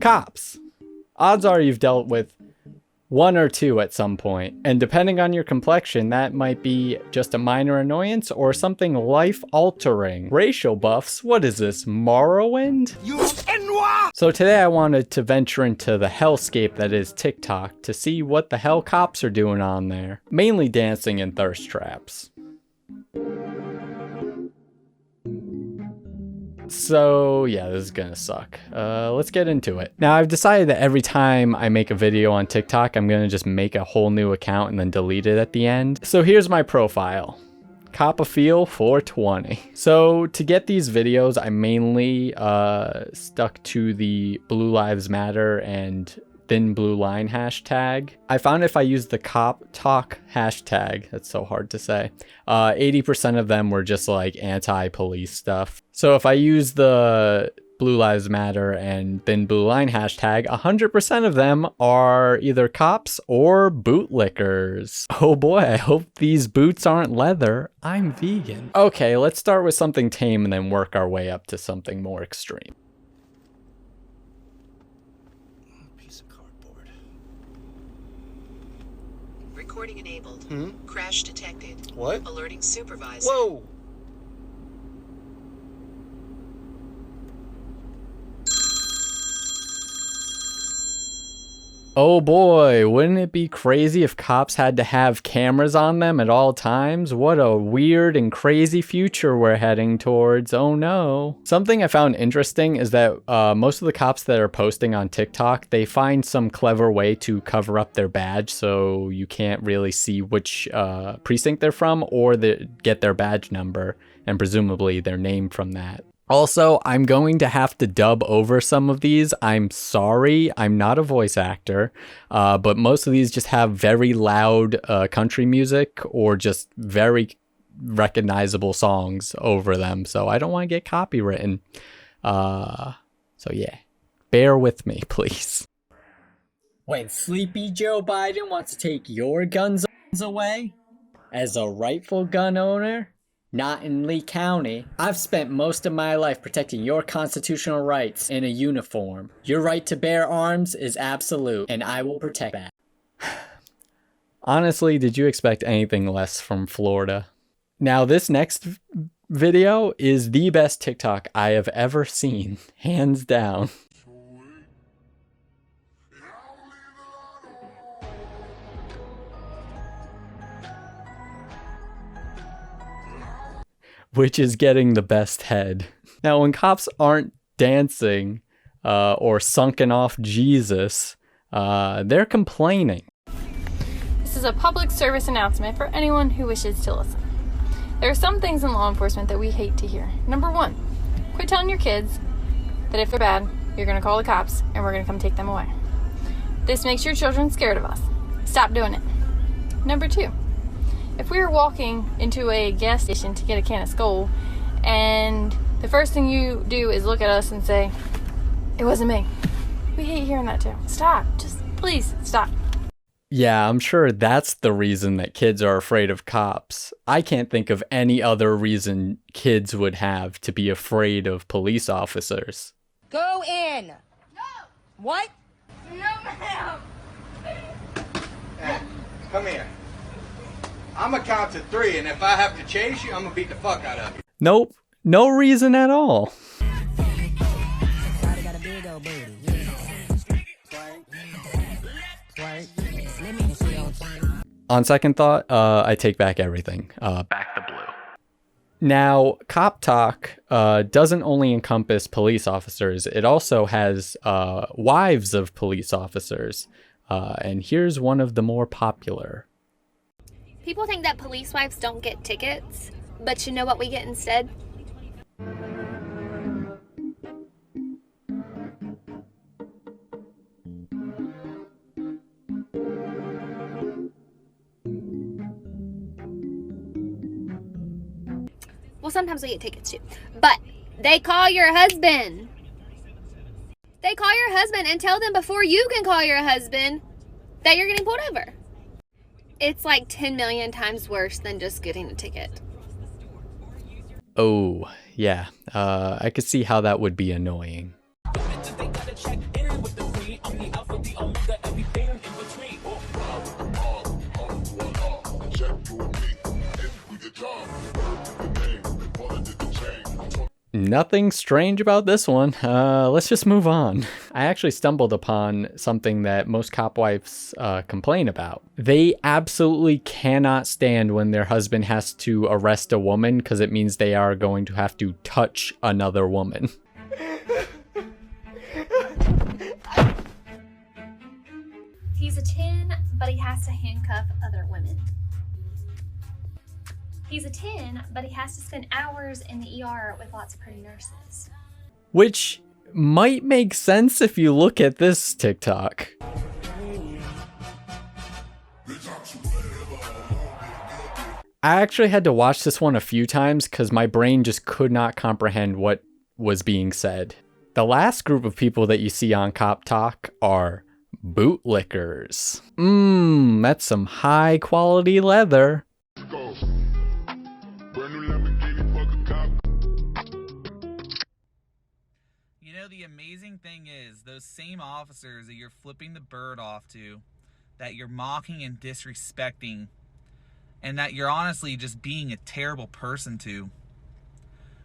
Cops. Odds are you've dealt with one or two at some point, and depending on your complexion, that might be just a minor annoyance or something life-altering. Racial buffs? What is this, Morrowind? So today I wanted to venture into the hellscape that is TikTok to see what the hell cops are doing on there. Mainly dancing and thirst traps. So yeah, this is gonna suck. Let's get into it. Now I've decided that every time I make a video on TikTok, I'm gonna just make a whole new account and then delete it at the end. So here's my profile. Copafeel 420. So to get these videos, I mainly stuck to the Blue Lives Matter and Thin Blue Line hashtag. I found if I used the Cop Talk hashtag, that's so hard to say, 80% of them were just like anti-police stuff. So if I use the Blue Lives Matter and Thin Blue Line hashtag, 100% of them are either cops or bootlickers. Oh boy, I hope these boots aren't leather. I'm vegan. Okay, let's start with something tame and then work our way up to something more extreme. Recording enabled. Crash detected. What? Alerting supervisor. Whoa! Oh boy, wouldn't it be crazy if cops had to have cameras on them at all times? What a weird and crazy future we're heading towards. Oh no. Something I found interesting is that most of the cops that are posting on TikTok, they find some clever way to cover up their badge so you can't really see which precinct they're from, or get their badge number and presumably their name from that. Also, I'm going to have to dub over some of these. I'm sorry, I'm not a voice actor, but most of these just have very loud country music or just very recognizable songs over them, so I don't want to get copywritten. So yeah, bear with me, please. When Sleepy Joe Biden wants to take your guns away, as a rightful gun owner, not in Lee County, I've spent most of my life protecting your constitutional rights in a uniform. Your right to bear arms is absolute, and I will protect that. Honestly, did you expect anything less from Florida? Now, this next video is the best TikTok I have ever seen, hands down. Which is getting the best head. Now, when cops aren't dancing or sunken off Jesus, they're complaining. This is a public service announcement for anyone who wishes to listen. There are some things in law enforcement that we hate to hear. Number one, quit telling your kids that if they're bad, you're going to call the cops and we're going to come take them away. This makes your children scared of us. Stop doing it. Number two, if we were walking into a gas station to get a can of Skull and the first thing you do is look at us and say, "It wasn't me." We hate hearing that too. Stop. Just please stop. Yeah, I'm sure that's the reason that kids are afraid of cops. I can't think of any other reason kids would have to be afraid of police officers. Go in. No. What? No, ma'am. Hey, come here. I'm gonna count to 3, and if I have to chase you, I'm gonna beat the fuck out of you. Nope, no reason at all. On second thought, I take back everything. Back the blue. Now, Cop Talk doesn't only encompass police officers, it also has wives of police officers. And here's one of the more popular. People think that police wives don't get tickets, but you know what we get instead? Well, sometimes we get tickets too, but they call your husband. They call your husband and tell them before you can call your husband that you're getting pulled over. It's like 10 million times worse than just getting a ticket. Oh, yeah. I could see how that would be annoying. Nothing strange about this one. Let's just move on. I actually stumbled upon something that most cop wives complain about. They absolutely cannot stand when their husband has to arrest a woman because it means they are going to have to touch another woman. He's a 10, but he has to handcuff other women. He's a 10, but he has to spend hours in the ER with lots of pretty nurses. Which might make sense if you look at this TikTok. I actually had to watch this one a few times because my brain just could not comprehend what was being said. The last group of people that you see on Cop Talk are bootlickers. That's some high quality leather. You know, the amazing thing is, those same officers that you're flipping the bird off to, that you're mocking and disrespecting, and that you're honestly just being a terrible person to,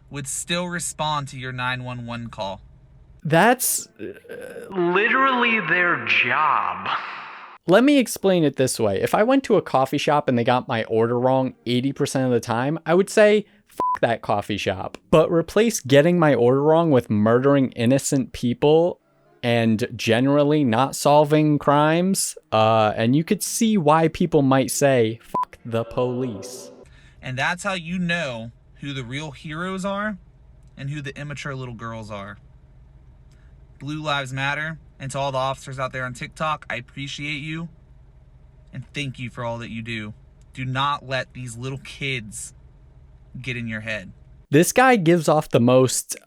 would still respond to your 911 call. That's literally their job. Let me explain it this way. If I went to a coffee shop and they got my order wrong 80% of the time, I would say, fuck that coffee shop. But replace getting my order wrong with murdering innocent people and generally not solving crimes, and you could see why people might say, fuck the police. And that's how you know who the real heroes are and who the immature little girls are. Blue Lives Matter, and to all the officers out there on TikTok, I appreciate you and thank you for all that you do. Do not let these little kids get in your head. This guy gives off the most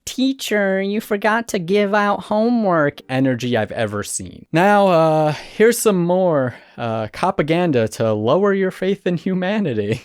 teacher, you forgot to give out homework energy I've ever seen. Now, here's some more propaganda to lower your faith in humanity.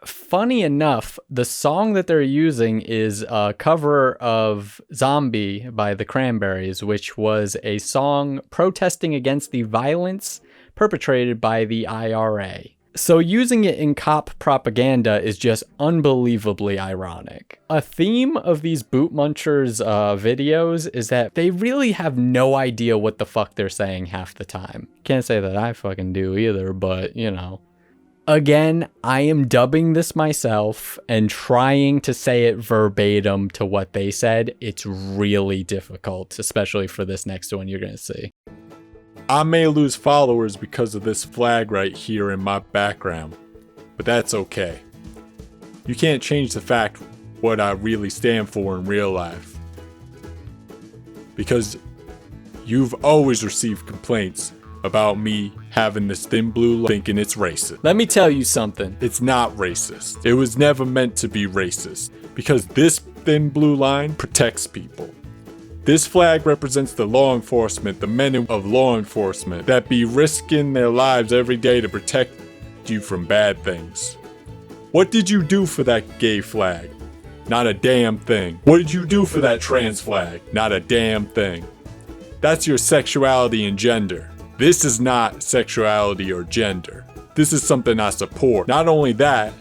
Funny enough, the song that they're using is a cover of Zombie by the Cranberries, which was a song protesting against the violence perpetrated by the IRA. So using it in cop propaganda is just unbelievably ironic. A theme of these boot munchers videos is that they really have no idea what the fuck they're saying half the time. Can't say that I fucking do either, but you know. Again, I am dubbing this myself and trying to say it verbatim to what they said. It's really difficult, especially for this next one you're going to see. I may lose followers because of this flag right here in my background, but that's okay. You can't change the fact what I really stand for in real life. Because you've always received complaints about me having this thin blue line, thinking it's racist. Let me tell you something. It's not racist. It was never meant to be racist, because this thin blue line protects people. This flag represents the law enforcement, the men of law enforcement that be risking their lives every day to protect you from bad things. What did you do for that gay flag? Not a damn thing. What did you do for that trans flag? Not a damn thing. That's your sexuality and gender. This is not sexuality or gender. This is something I support. Not only that,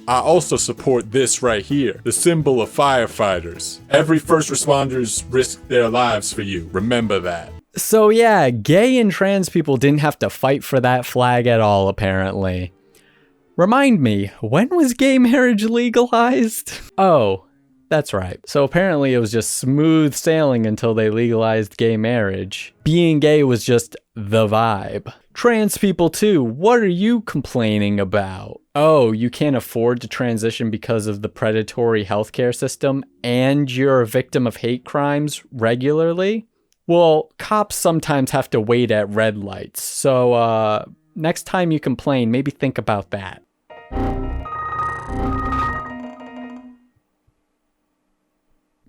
I also support this right here, the symbol of firefighters. Every first responders risk their lives for you. Remember that. So yeah, gay and trans people didn't have to fight for that flag at all, apparently. Remind me, when was gay marriage legalized? Oh, that's right. So apparently it was just smooth sailing until they legalized gay marriage. Being gay was just the vibe. Trans people too, what are you complaining about? Oh, you can't afford to transition because of the predatory healthcare system and you're a victim of hate crimes regularly? Well, cops sometimes have to wait at red lights. So next time you complain, maybe think about that.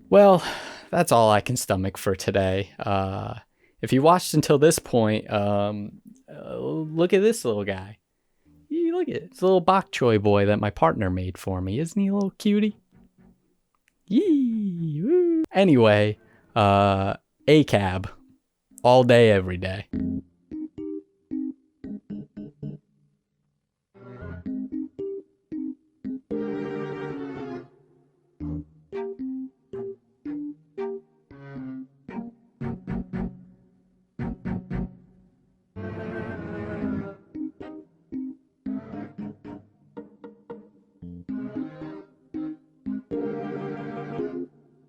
Well, that's all I can stomach for today. If you watched until this point, look at this little guy. Look at it. It's a little bok choy boy that my partner made for me. Isn't he a little cutie? Yee, woo. Anyway, ACAB. All day, every day.